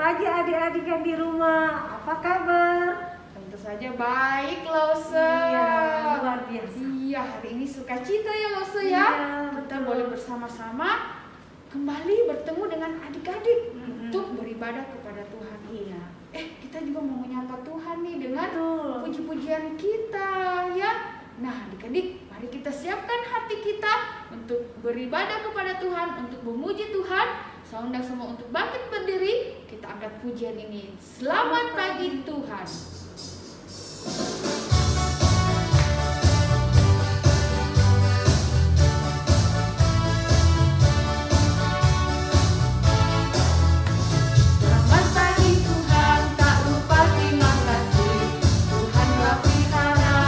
pagi adik-adik yang di rumah. Apa kabar? Tentu saja baik, Lause. Iya, luar biasa. Iya, hari ini sukacita ya, Lause ya. Iya, Kita betul. boleh bersama-sama kembali bertemu dengan adik-adik untuk beribadah kepada Tuhan. Iya. Kita juga mau menyapa Tuhan nih dengan Betul. puji-pujian kita ya. Nah, adik-adik, mari kita siapkan hati kita untuk beribadah kepada Tuhan, untuk memuji Tuhan. Saya undang semua untuk bangkit berdiri. Kita angkat pujian ini. Selamat pagi Tuhan. Selamat pagi Tuhan, tak lupa terima kasih. Tuhan telah pelihara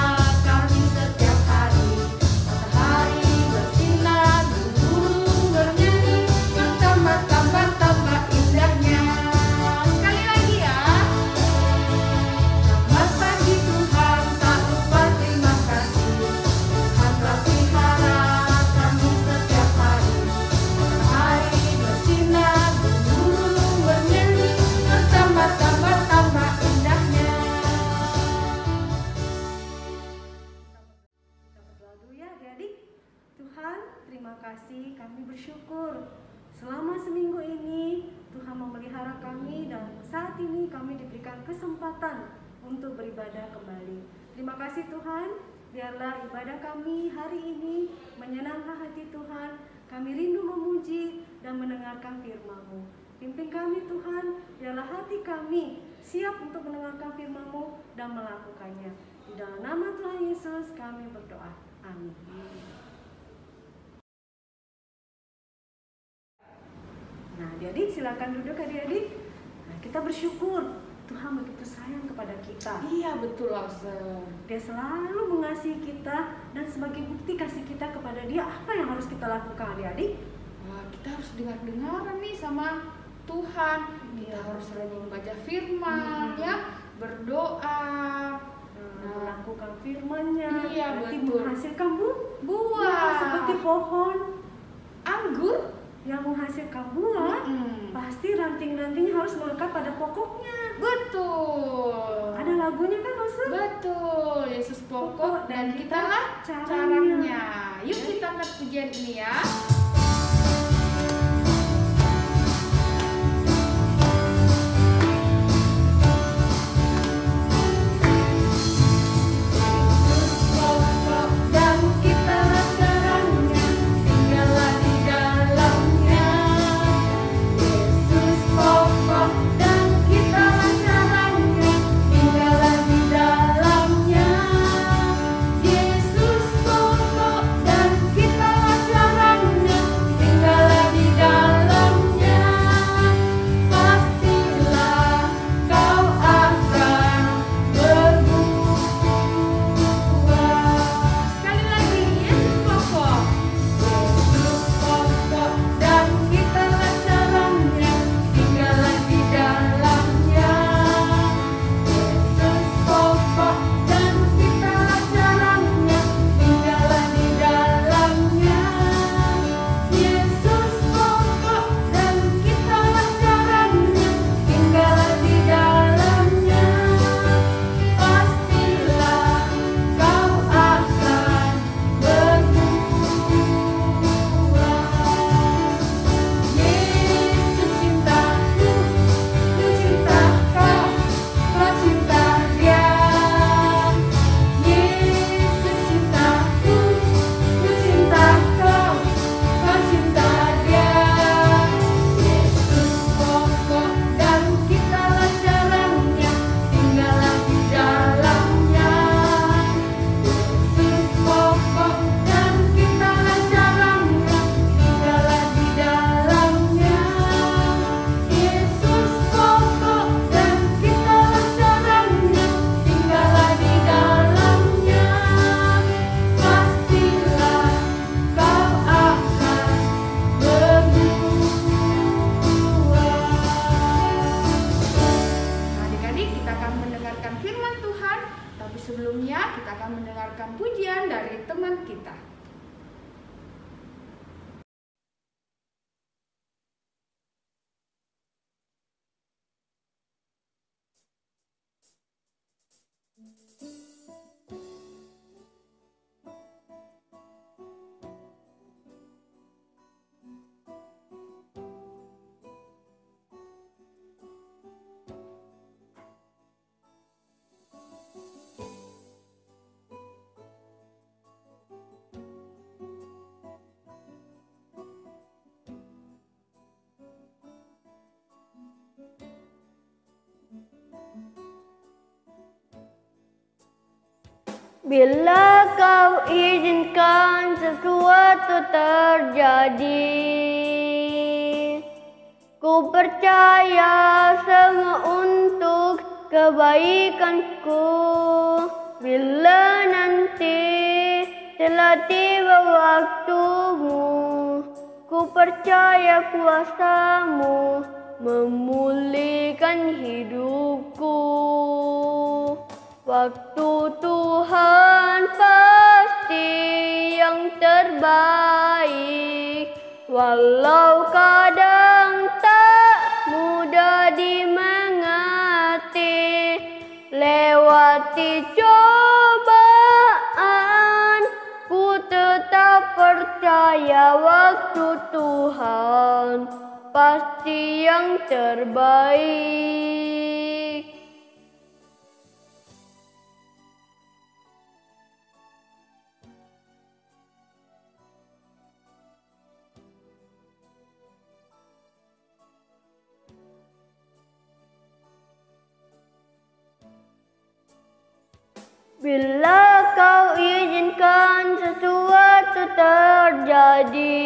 kami setiap hari. Matahari bersinar, burung bernyanyi, bertambah indahnya. Sekali lagi ya. Selamat pagi Tuhan, tak lupa terima kasih. Tuhan telah pelihara kami setiap hari. Matahari bersinar, burung bernyanyi, bertambah indahnya. Kita berdoa dulu ya adik-adik. Tuhan, terima kasih, kami bersyukur selama seminggu ini Tuhan memelihara kami dan saat ini kami diberikan kesempatan untuk beribadah kembali. Terima kasih Tuhan, biarlah ibadah kami hari ini menyenangkan hati Tuhan. Kami rindu memuji dan mendengarkan firman-Mu. Pimpin kami Tuhan, biarlah hati kami siap untuk mendengarkan firman-Mu dan melakukannya. Di dalam nama Tuhan Yesus kami berdoa. Amin. Nah, adik-adik silakan duduk adik-adik. Nah, kita bersyukur Tuhan begitu sayang kepada kita. Iya betul, Lause. Dia selalu mengasihi kita dan sebagai bukti kasih kita kepada Dia, apa yang harus kita lakukan adik-adik? Wah, kita harus dengar-dengaran nih sama Tuhan. Kita Iya. harus rajin baca firman, ya, berdoa, Melakukan firman-Nya, Iya, berarti betul. menghasilkan buah. seperti pohon Anggur. yang menghasilkan buah, pasti ranting-rantingnya harus melekat pada pokoknya. Betul. Ada lagunya kan, Maksud? Betul. Yesus pokok dan kita kitalah caranya. caranya. Yuk kita angkat pujian ini ya. Pokok dan kitalah caranya, tinggallah di dalamnya. Yesus pokok dan kitalah caranya, tinggallah di dalamnya. Yesus pokok dan kitalah caranya, tinggallah di dalamnya. Pastilah kau akan berbuah. Sekali lagi, Yesus pokok. Yesus pokok dan kitalah caranya, tinggallah di dalamnya. Yesus pokok dan kitalah caranya, tinggallah di dalamnya. Yesus pokok dan kitalah caranya, tinggallah di dalamnya. Pastilah kau akan berbuah. Yesus cintaku, ku cinta kau, kau cinta Dia. Yesus cintaku, ku cinta kau, kau cinta Dia. Yesus pokok dan kitalah caranya, tinggallah di dalamnya. Yesus pokok dan kitalah caranya, tinggallah di dalamnya. Yesus pokok dan kitalah caranya, tinggallah di dalamnya. Pastilah kau akan berbuah. Adik-adik, kita akan mendengarkan firman Tuhan, tapi sebelumnya kita akan mendengarkan pujian dari teman kita. Bila kau izinkan sesuatu terjadi, ku percaya semua untuk kebaikanku. Bila nanti telah tiba waktumu, ku percaya kuasamu memulihkan hidupku. Waktu Tuhan pasti yang terbaik, walau kadang tak mudah dimengerti. Lewati cobaan, ku tetap percaya waktu Tuhan pasti yang terbaik. Bila kau izinkan sesuatu terjadi,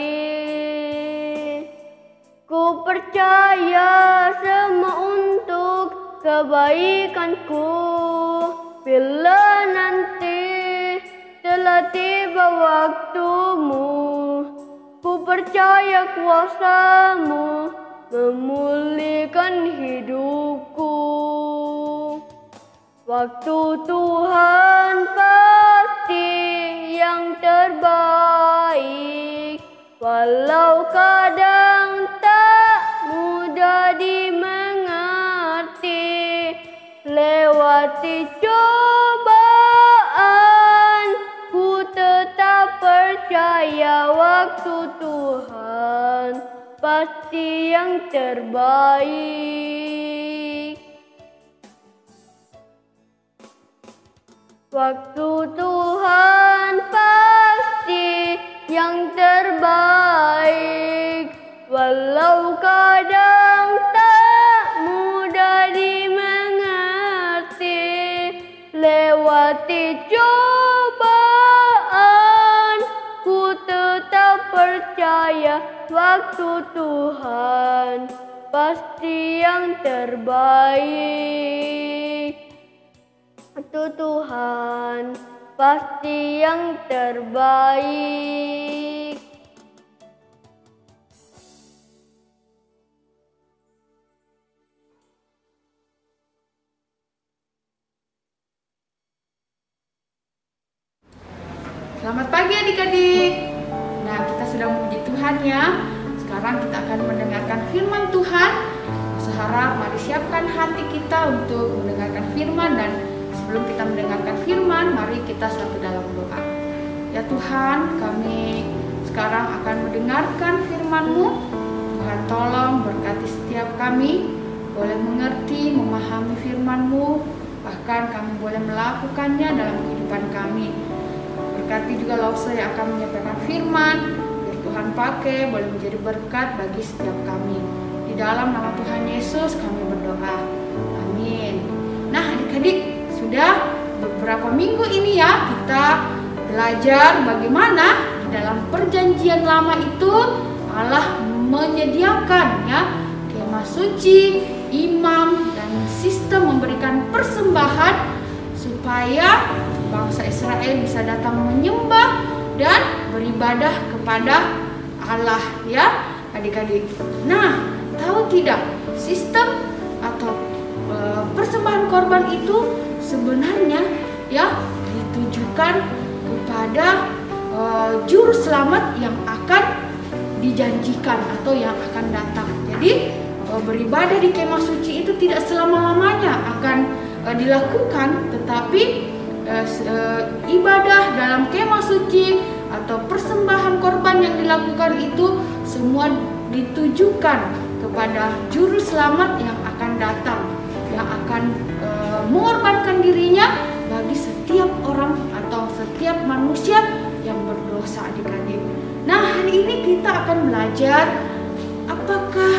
ku percaya semua untuk kebaikanku. Bila nanti telah tiba waktumu, ku percaya kuasamu memulihkan hidupku. Waktu Tuhan pasti yang terbaik, walau kadang tak mudah dimengerti. Lewati cobaan, ku tetap percaya waktu Tuhan pasti yang terbaik. Waktu Tuhan pasti yang terbaik, walau kadang tak mudah dimengerti. Lewati cobaan, ku tetap percaya waktu Tuhan pasti yang terbaik. Waktu Tuhan pasti yang terbaik. Selamat pagi adik-adik. Nah, kita sudah memuji Tuhan ya. Sekarang kita akan mendengarkan firman Tuhan. Saya harap mari siapkan hati kita untuk mendengarkan firman, dan sebelum kita mendengarkan firman, mari kita satu dalam doa. Ya Tuhan, kami sekarang akan mendengarkan firman-Mu. Tuhan tolong berkati setiap kami, boleh mengerti, memahami firman-Mu, bahkan kami boleh melakukannya dalam kehidupan kami. Berkati juga Lause yang akan menyampaikan firman, biar Tuhan pakai boleh menjadi berkat bagi setiap kami. Di dalam nama Tuhan Yesus kami berdoa. Amin. Nah adik-adik, sudah beberapa minggu ini ya kita belajar bagaimana di dalam perjanjian lama itu Allah menyediakan ya kemah suci, imam, dan sistem memberikan persembahan supaya bangsa Israel bisa datang menyembah dan beribadah kepada Allah ya adik-adik. Nah, tahu tidak sistem atau persembahan korban itu sebenarnya ya ditujukan kepada juru selamat yang akan dijanjikan atau yang akan datang. Jadi beribadah di kemah suci itu tidak selama-lamanya akan dilakukan, tetapi ibadah dalam kemah suci atau persembahan korban yang dilakukan itu semua ditujukan kepada juru selamat yang akan datang, yang akan mengorbankan dirinya bagi setiap orang atau setiap manusia yang berdosa, adik-adik. Nah, hari ini kita akan belajar apakah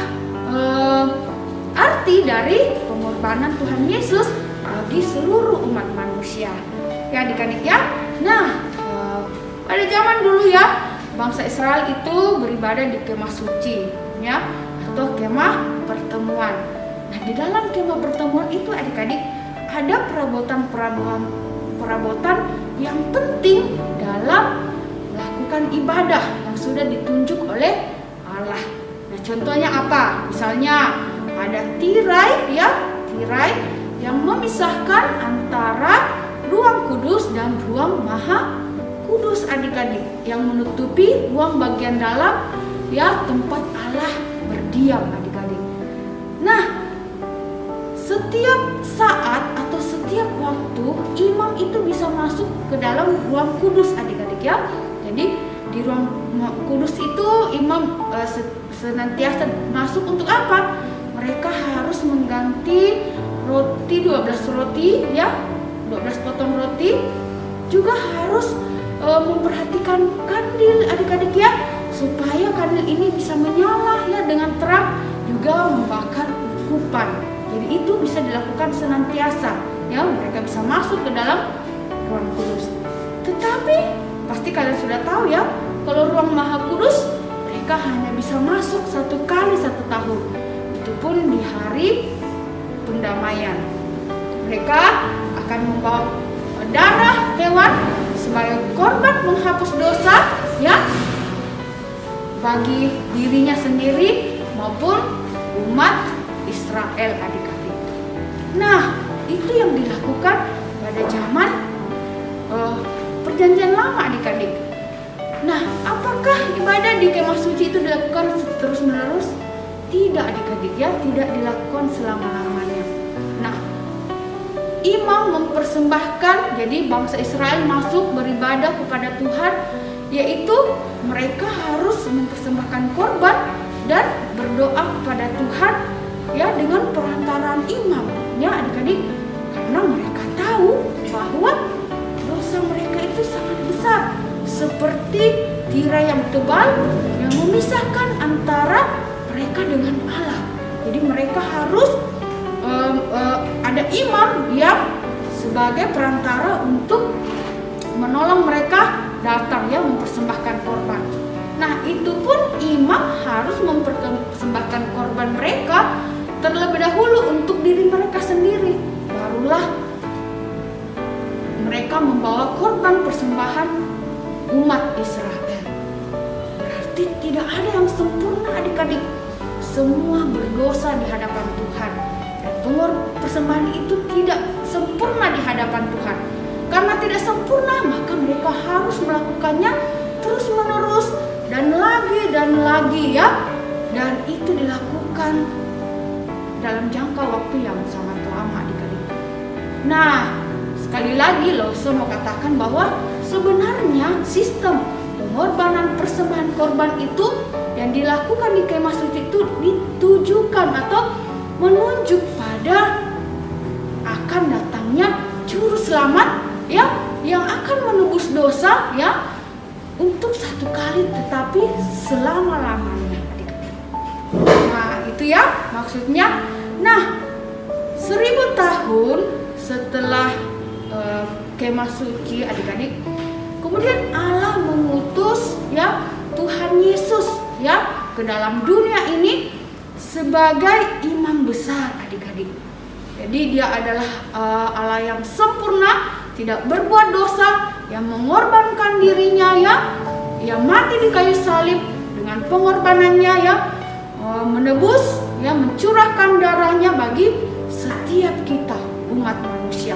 arti dari pengorbanan Tuhan Yesus bagi seluruh umat manusia. Ya, adik-adik ya. Nah, pada zaman dulu ya, bangsa Israel itu beribadah di kemah suci, ya, atau kemah pertemuan. Nah, di dalam kemah pertemuan itu adik-adik ada perabotan yang penting dalam melakukan ibadah yang sudah ditunjuk oleh Allah. Nah, contohnya apa? Misalnya ada tirai yang memisahkan antara ruang kudus dan ruang maha kudus, adik-adik, yang menutupi ruang bagian dalam ya tempat Allah berdiam, adik-adik. Nah, setiap saat atau setiap waktu imam itu bisa masuk ke dalam ruang kudus, adik-adik ya. Jadi di ruang kudus itu imam senantiasa masuk untuk apa? Mereka harus mengganti roti, 12 roti ya, 12 potong roti. Juga harus memperhatikan kandil, adik-adik ya, supaya kandil ini bisa menyala ya dengan terang, juga membakar ukupan. Jadi itu bisa dilakukan senantiasa ya, mereka bisa masuk ke dalam ruang kudus. Tetapi pasti kalian sudah tahu ya, kalau ruang maha kudus mereka hanya bisa masuk 1 kali 1 tahun. Itu pun di hari pendamaian. Mereka akan membawa darah hewan sebagai korban menghapus dosa ya, bagi dirinya sendiri maupun umat Israel, adik-adik. Nah, itu yang dilakukan pada zaman perjanjian lama, adik-adik. Nah, apakah ibadah di kemah suci itu dilakukan terus-menerus? Tidak, adik-adik ya, tidak dilakukan selama-lamanya. Nah, imam mempersembahkan, jadi bangsa Israel masuk beribadah kepada Tuhan, yaitu mereka harus mempersembahkan korban dan berdoa kepada Tuhan ya dengan perantaraan imam ya, adik-adik, karena mereka tahu bahwa dosa mereka itu sangat besar, seperti tirai yang tebal yang memisahkan antara mereka dengan Allah. Jadi mereka harus ada imam yang sebagai perantara untuk menolong mereka datang ya mempersembahkan korban. Nah, itu pun imam harus mempersembahkan korban mereka terlebih dahulu untuk diri mereka sendiri, barulah mereka membawa korban persembahan umat Israel. Berarti tidak ada yang sempurna, adik-adik. Semua berdosa di hadapan Tuhan. Dan persembahan itu tidak sempurna di hadapan Tuhan. Karena tidak sempurna, maka mereka harus melakukannya terus-menerus dan lagi ya. Dan itu dilakukan dalam jangka waktu yang sangat lama, adik-adik. Nah, sekali lagi loh, saya mau katakan bahwa sebenarnya sistem pengorbanan persembahan korban itu yang dilakukan di kemah suci itu ditujukan atau menunjuk pada akan datangnya juru selamat ya, yang akan menebus dosa ya untuk 1 kali tetapi selama-lamanya, adik-adik. Nah, itu ya maksudnya. Nah, 1000 tahun setelah kemah suci, adik-adik, kemudian Allah mengutus ya Tuhan Yesus ya ke dalam dunia ini sebagai imam besar, adik-adik. Jadi dia adalah Allah yang sempurna, tidak berbuat dosa, yang mengorbankan dirinya ya, yang mati di kayu salib dengan pengorbanannya ya, menebus ya, mencurahkan darahnya bagi setiap kita umat manusia.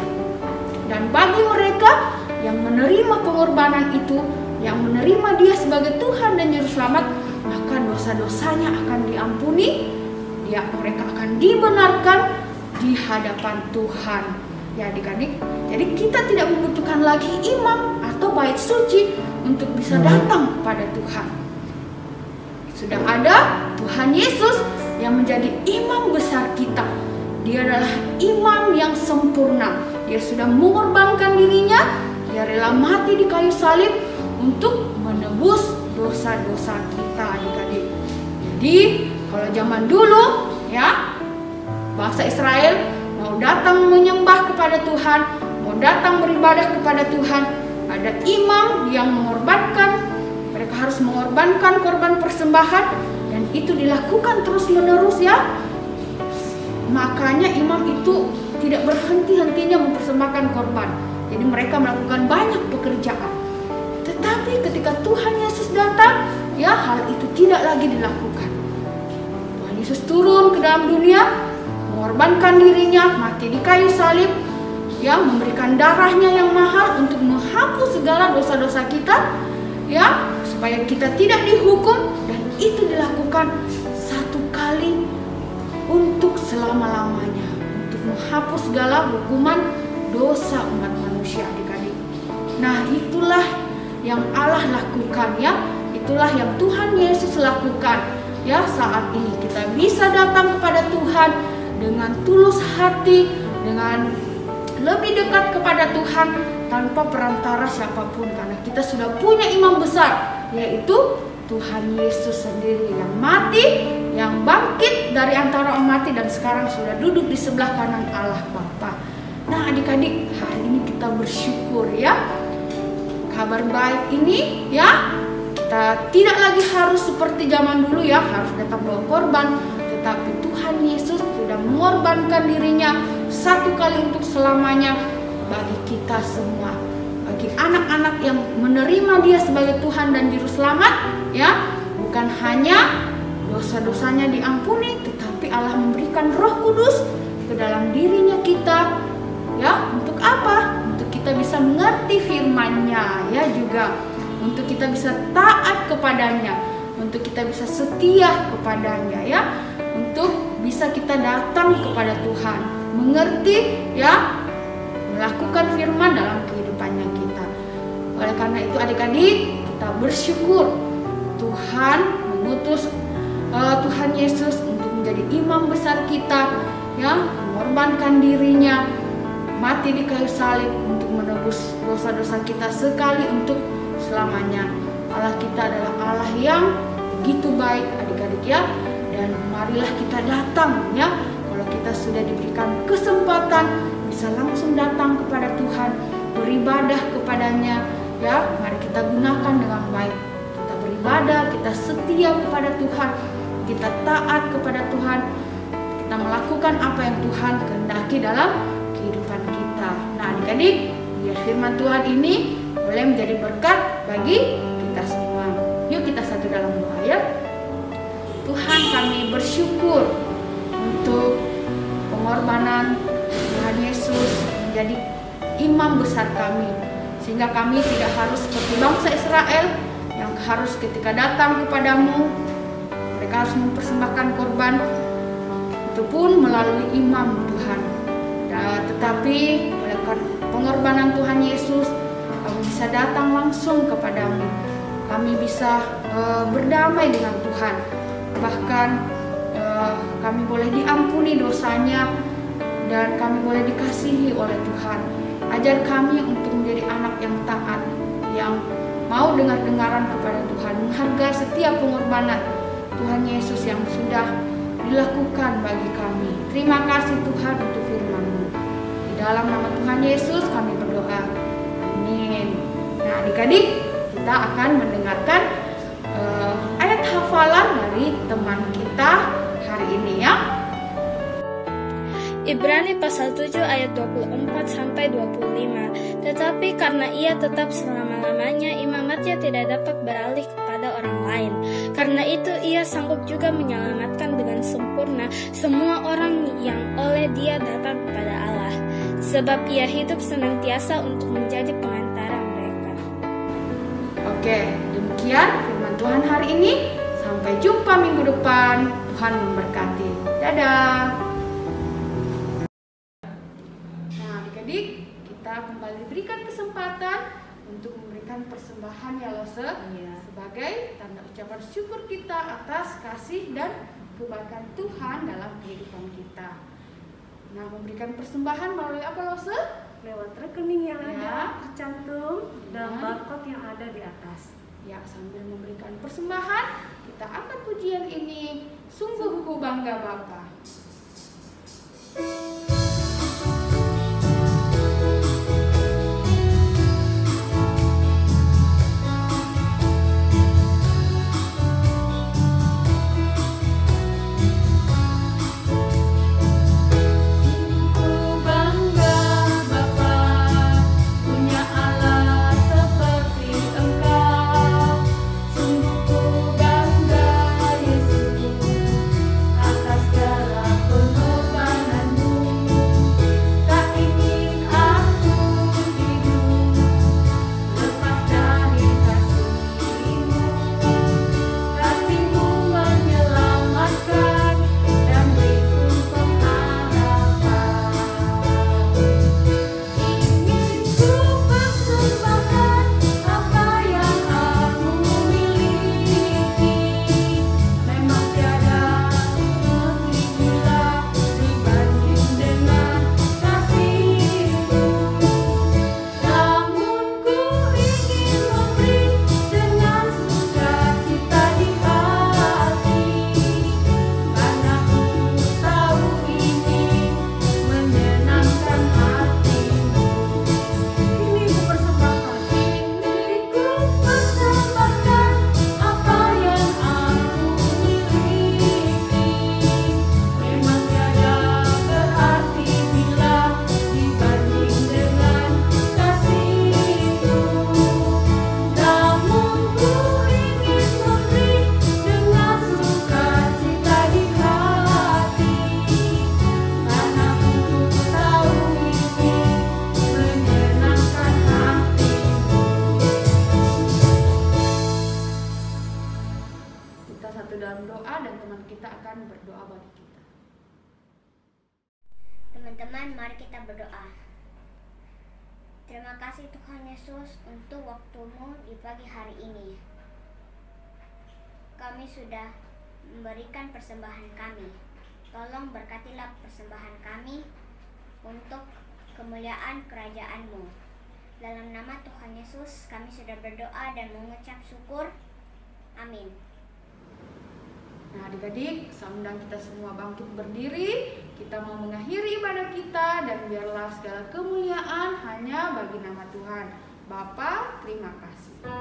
Dan bagi mereka yang menerima pengorbanan itu, yang menerima dia sebagai Tuhan dan Juru Selamat, maka dosa-dosanya akan diampuni, ya, mereka akan dibenarkan di hadapan Tuhan. Ya adik-adik, jadi kita tidak membutuhkan lagi imam atau bait suci untuk bisa datang kepada Tuhan. Sudah ada Tuhan Yesus yang menjadi imam besar kita. Dia adalah imam yang sempurna. Dia sudah mengorbankan dirinya, dia rela mati di kayu salib untuk menebus dosa-dosa kita adik-adik. Jadi kalau zaman dulu ya, bangsa Israel mau datang menyembah kepada Tuhan, mau datang beribadah kepada Tuhan, ada imam yang mengorbankan, mereka harus mengorbankan korban persembahan, dan itu dilakukan terus-menerus ya. Makanya imam itu tidak berhenti-hentinya mempersembahkan korban. Jadi mereka melakukan banyak pekerjaan. Tetapi ketika Tuhan Yesus datang, ya hal itu tidak lagi dilakukan. Tuhan Yesus turun ke dalam dunia, mengorbankan dirinya, mati di kayu salib, ya, memberikan darahnya yang mahal untuk menghapus segala dosa-dosa kita, ya, supaya kita tidak dihukum, dan itu dilakukan satu kali untuk selama-lamanya, untuk menghapus segala hukuman dosa umat manusia adik-adik. Nah, itulah yang Allah lakukan ya, itulah yang Tuhan Yesus lakukan ya. Saat ini kita bisa datang kepada Tuhan dengan tulus hati, dengan lebih dekat kepada Tuhan tanpa perantara siapapun, karena kita sudah punya imam besar, yaitu Tuhan Yesus sendiri yang mati, yang bangkit dari antara orang mati, dan sekarang sudah duduk di sebelah kanan Allah Bapa. Nah adik-adik, hari ini kita bersyukur ya. Kabar baik ini ya, kita tidak lagi harus seperti zaman dulu ya, harus datang bawa korban, tetapi Tuhan Yesus sudah mengorbankan dirinya satu kali untuk selamanya bagi kita semua, bagi anak-anak yang menerima Dia sebagai Tuhan dan Juru Selamat ya. Bukan hanya dosa-dosanya diampuni, tetapi Allah memberikan Roh Kudus ke dalam dirinya kita ya. Untuk apa? Untuk kita bisa mengerti firman-Nya ya, juga untuk kita bisa taat kepadanya, untuk kita bisa setia kepadanya ya, untuk bisa kita datang kepada Tuhan, mengerti ya, melakukan firman dalam kehidupannya kita. Oleh karena itu adik-adik, kita bersyukur Tuhan mengutus Tuhan Yesus untuk menjadi imam besar kita yang mengorbankan dirinya, mati di kayu salib untuk menebus dosa-dosa kita sekali untuk selamanya. Allah kita adalah Allah yang begitu baik adik-adik ya. Dan marilah kita datang ya, kalau kita sudah diberikan kesempatan bisa langsung datang kepada Tuhan, beribadah kepadanya ya. Mari kita gunakan dengan baik. Kita beribadah, kita setia kepada Tuhan, kita taat kepada Tuhan, kita melakukan apa yang Tuhan kehendaki dalam kehidupan kita. Nah adik-adik, biar firman Tuhan ini boleh menjadi berkat bagi kita semua. Yuk kita satu dalam doa ya. Tuhan, kami bersyukur untuk pengorbanan Tuhan Yesus menjadi imam besar kami, sehingga kami tidak harus seperti bangsa Israel yang harus ketika datang kepadamu mereka harus mempersembahkan korban, itu pun melalui imam Tuhan. Tetapi oleh pengorbanan Tuhan Yesus, kami bisa datang langsung kepadamu, kami bisa berdamai dengan Tuhan, bahkan kami boleh diampuni dosanya, dan kami boleh dikasihi oleh Tuhan. Ajar kami untuk menjadi anak yang taat, yang mau dengar-dengaran kepada Tuhan, menghargai setiap pengorbanan Tuhan Yesus yang sudah dilakukan bagi kami. Terima kasih Tuhan untuk firman-Mu. Di dalam nama Tuhan Yesus kami berdoa. Amin. Nah adik-adik, kita akan mendengarkan ayat hafalan dari teman kita hari ini ya. Ibrani pasal 7 ayat 24 sampai 25. Tetapi karena ia tetap selama-lamanya, imamatnya tidak dapat beralih kepada orang lain. Karena itu ia sanggup juga menyelamatkan dengan sempurna semua orang yang oleh Dia datang kepada Allah. Sebab ia hidup senantiasa untuk menjadi pengantara mereka. Oke, demikian firman Tuhan hari ini. Sampai jumpa minggu depan. Tuhan memberkati. Dadah. Nah, adik-adik, kembali diberikan kesempatan untuk memberikan persembahan ya Lose, sebagai tanda ucapan syukur kita atas kasih dan kebaikan Tuhan dalam kehidupan kita. Nah, memberikan persembahan melalui apa Lose? Lewat rekening yang ada tercantum dalam barcode yang ada di atas. Ya, sambil memberikan persembahan, kita angkat pujian ini, Sungguh Ku Bangga Bapa. Teman-teman, mari kita berdoa. Terima kasih Tuhan Yesus untuk waktu-Mu di pagi hari ini. Kami sudah memberikan persembahan kami. Tolong berkatilah persembahan kami untuk kemuliaan kerajaan-Mu. Dalam nama Tuhan Yesus kami sudah berdoa dan mengucap syukur. Amin. Nah, adik-adik, seundang kita semua bangkit berdiri. Kita mau mengakhiri ibadah kita, dan biarlah segala kemuliaan hanya bagi nama Tuhan. Bapa, terima kasih.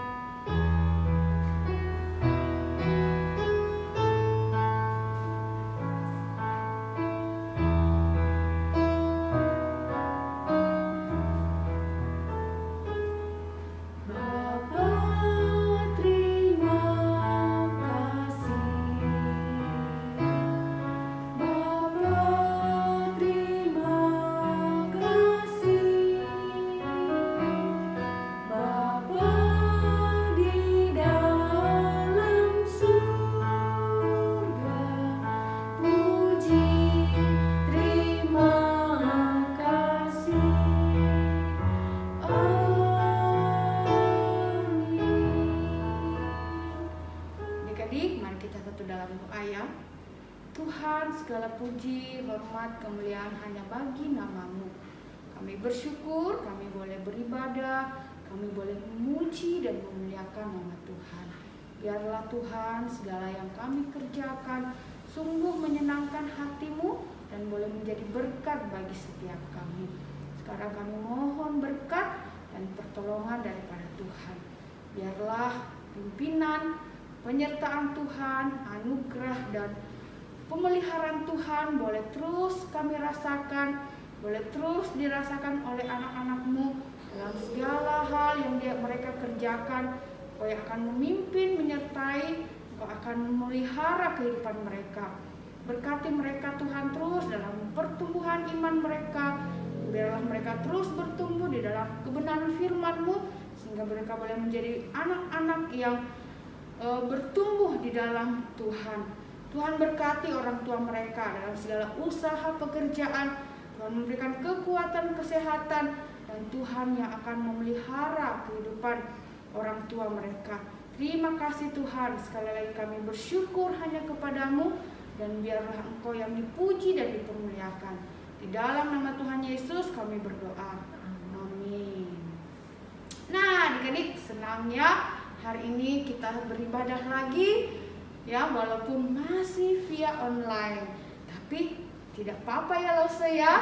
Tuhan, segala puji, hormat, kemuliaan hanya bagi nama-Mu. Kami bersyukur, kami boleh beribadah, kami boleh memuji dan memuliakan nama Tuhan. Biarlah Tuhan, segala yang kami kerjakan sungguh menyenangkan hati-Mu dan boleh menjadi berkat bagi setiap kami. Sekarang kami mohon berkat dan pertolongan daripada Tuhan. Biarlah pimpinan, penyertaan Tuhan, anugerah dan pemeliharaan Tuhan boleh terus kami rasakan, boleh terus dirasakan oleh anak-anak-Mu dalam segala hal yang mereka kerjakan. Kau yang akan memimpin, menyertai, Kau akan memelihara kehidupan mereka. Berkati mereka Tuhan terus dalam pertumbuhan iman mereka. Biarlah mereka terus bertumbuh di dalam kebenaran firman-Mu, sehingga mereka boleh menjadi anak-anak yang bertumbuh di dalam Tuhan. Tuhan berkati orang tua mereka dalam segala usaha pekerjaan. Tuhan memberikan kekuatan, kesehatan, dan dan Tuhan yang akan memelihara kehidupan orang tua mereka. Terima kasih Tuhan, sekali lagi kami bersyukur hanya kepadamu, dan biarlah Engkau yang dipuji dan dipermuliakan. Di dalam nama Tuhan Yesus kami berdoa. Amin. Nah, adik-adik, senangnya hari ini kita beribadah lagi ya, walaupun masih via online. Tapi tidak apa-apa ya Lause ya.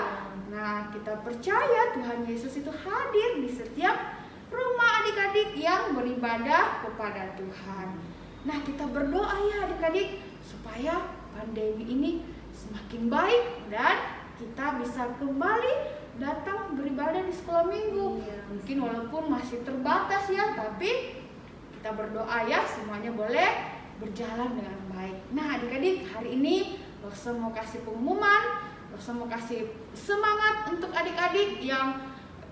Nah, kita percaya Tuhan Yesus itu hadir di setiap rumah adik-adik yang beribadah kepada Tuhan. Nah, kita berdoa ya adik-adik supaya pandemi ini semakin baik dan kita bisa kembali datang beribadah di sekolah minggu. Mungkin walaupun masih terbatas ya, tapi kita berdoa ya semuanya boleh berjalan dengan baik. Nah, adik-adik, hari ini Lause mau kasih pengumuman, Lause mau kasih semangat untuk adik-adik yang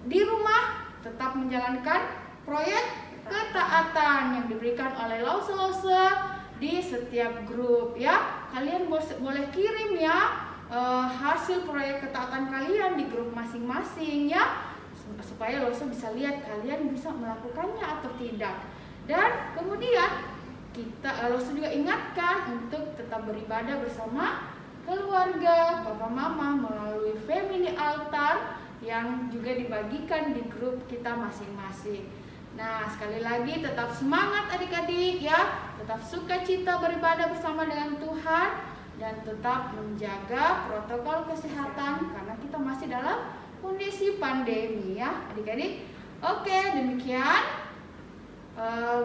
di rumah tetap menjalankan proyek ketaatan yang diberikan oleh Lause di setiap grup ya. Kalian boleh kirim ya hasil proyek ketaatan kalian di grup masing-masing ya, supaya Lause bisa lihat kalian bisa melakukannya atau tidak. Dan kemudian Lause juga ingatkan untuk tetap beribadah bersama keluarga, papa mama melalui family altar yang juga dibagikan di grup kita masing-masing. Nah, sekali lagi tetap semangat adik-adik ya, tetap sukacita beribadah bersama dengan Tuhan, dan tetap menjaga protokol kesehatan karena kita masih dalam kondisi pandemi ya adik-adik. Oke, demikian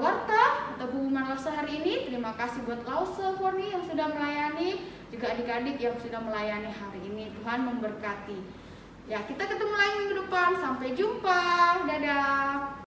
warta atau pengumuman Lause hari ini. Terima kasih buat Lause Foni yang sudah melayani, juga adik-adik yang sudah melayani hari ini. Tuhan memberkati. Ya, kita ketemu lagi minggu depan. Sampai jumpa. Dadah.